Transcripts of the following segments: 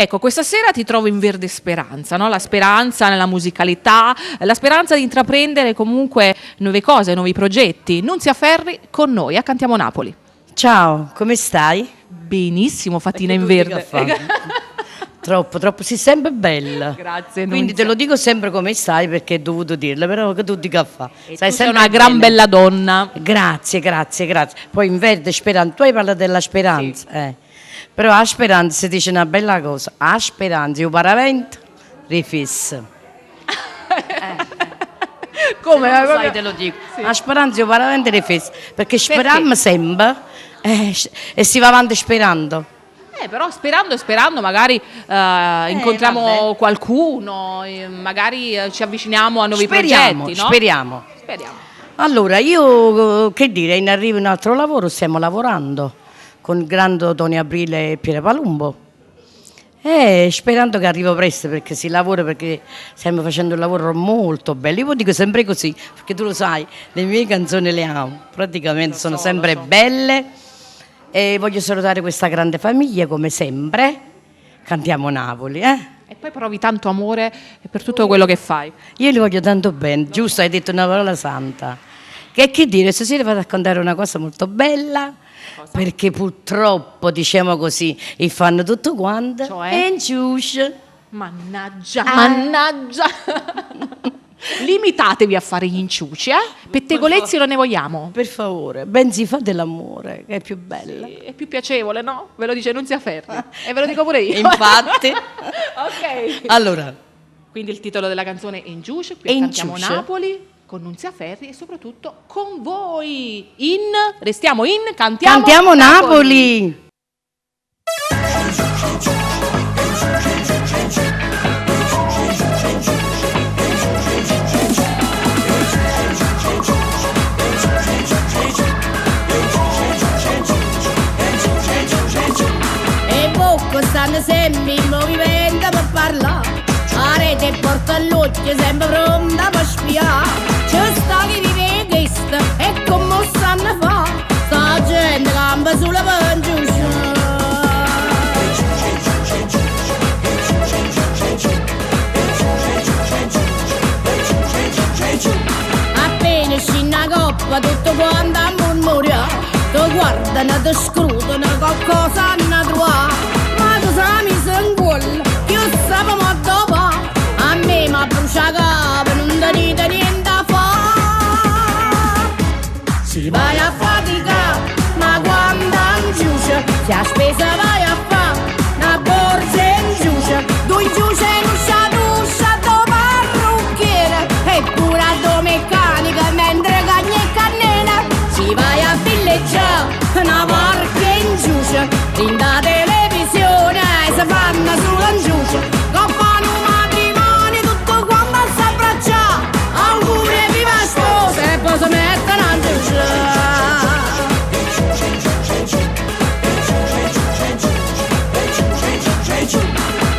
Ecco, questa sera ti trovo in verde speranza, no? La speranza nella musicalità, la speranza di intraprendere comunque nuove cose, nuovi progetti. Nunzia Ferri con noi a Cantiamo Napoli. Ciao, come stai? Benissimo, fatina in verde. Troppo, sei sempre bella. Grazie. Quindi Nunzia. te lo dico sempre come stai perché ho dovuto dirlo, però che tu dica fa. Sei una gran bella donna. Grazie. Poi in verde speranza, tu hai parlato della speranza, sì. Però a speranza si dice una bella cosa, a speranza io paravento rifissa. Come? Sai, te lo dico. Sì. A speranza io paravento rifissa, perché speriamo sempre e si va avanti sperando. Però sperando magari incontriamo qualcuno, magari ci avviciniamo a nuovi progetti, no? Speriamo. Allora, io che dire, in arrivo un altro lavoro, stiamo lavorando con il grande Tony Aprile e Piero Palumbo. Sperando che arrivo presto perché si lavora, perché stiamo facendo un lavoro molto bello. Io dico sempre così, perché tu lo sai, le mie canzoni le amo, praticamente sono sempre belle. E voglio salutare questa grande famiglia come sempre. Cantiamo Napoli, E poi provi tanto amore per tutto quello che fai. Io li voglio tanto bene, giusto, hai detto una parola santa. Che dire, stasera vado a raccontare una cosa molto bella. Cosa? Perché purtroppo, diciamo così, e fanno tutto quanto. Cioè? E in ciuscia. Mannaggia. Limitatevi a fare gli inciuci, pettegolezzi non ne vogliamo. Per favore, ben si fa dell'amore, che è più bella. Sì, è più piacevole, no? Ve lo dice Nunzia Ferri. E ve lo dico pure io. Infatti. Ok. Allora. Quindi il titolo della canzone è Inciuci, qui a Cantiamo Napoli, con Nunzia Ferri e soprattutto con voi. Restiamo in Cantiamo Napoli. Stanno sempre in movimento per parlare, la rete porta all'occhio sempre pronta per spiare. C'è sta chi vive questo e come stanno a fare, sta gente campa sulla panciuscia. Appena scina coppa tutto quanto a murmurare, ti guardano, ti scrutano, qualcosa hanno trovato. Mi sanguolla, io sapevo dopo, a me mi brucia capo, non dite niente a fare. Si vai a faticare, ma quando inciuce, se a spesa vai a fare, una borsa inciuce, due inciuce in uscia, do parrucchiere, e pure do meccanica, mentre cagna e cannena. Si vai a villeggiare, una barca inciuce, rinda televisione, si fanno sull'inciuce, coppano matrimonio, tutto quanto si abbraccia, auguri e viva sposa e poi si mettono a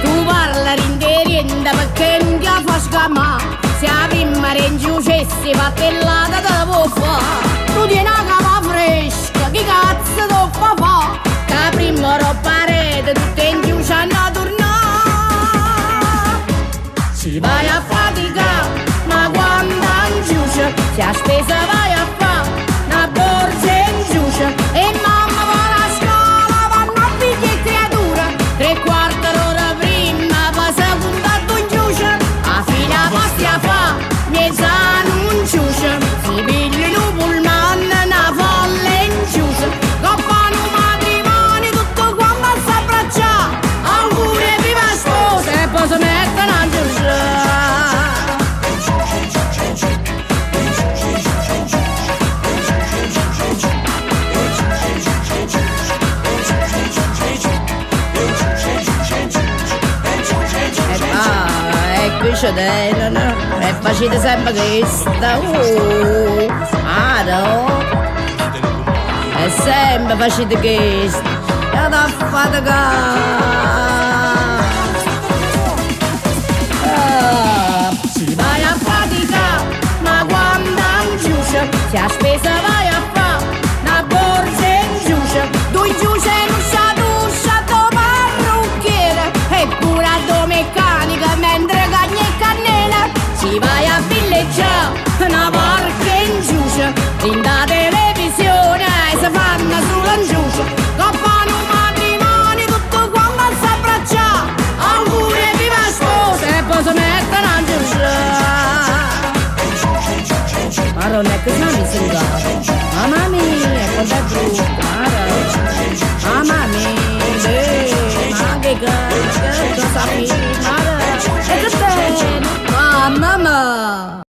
tu parla rinterienda perché non ti fa scamare, se la prima ringiucessi fattellata te può fare, tu tieni una capa fresca, chi cazzo ti fa fare, che la prima roba rete tutte in chiusa a tornare. Si vai a faticare, ma quando inciuce, se a spesa vai a fare, una borsa inciuce, e mamma va alla scuola, vanno a figli e creature, 3/4 d'ora prima, poi seconda tu inciuce, a fine a pastia fa, mezza non inciuce, si pigli un pullman, una folla inciuce, coppano matrimonio, tutto quanto si abbraccia, auguri e viva sposa e poi si mettono a e facete sempre questa, e sempre facete questa, e da si vai a faticare, ma quando inciuce, se a spesa vai a fare, una borsa inciuce, due inciuce in uscia, do parrucchiere, e la televisione e si fanno sull'anciuccio, coppano un matrimonio tutto quanto a s'abbracciare, auguri e viva sposa e poi si mettono a giucciare. Ma non è che siamo in mamma mia, quanto è brutta.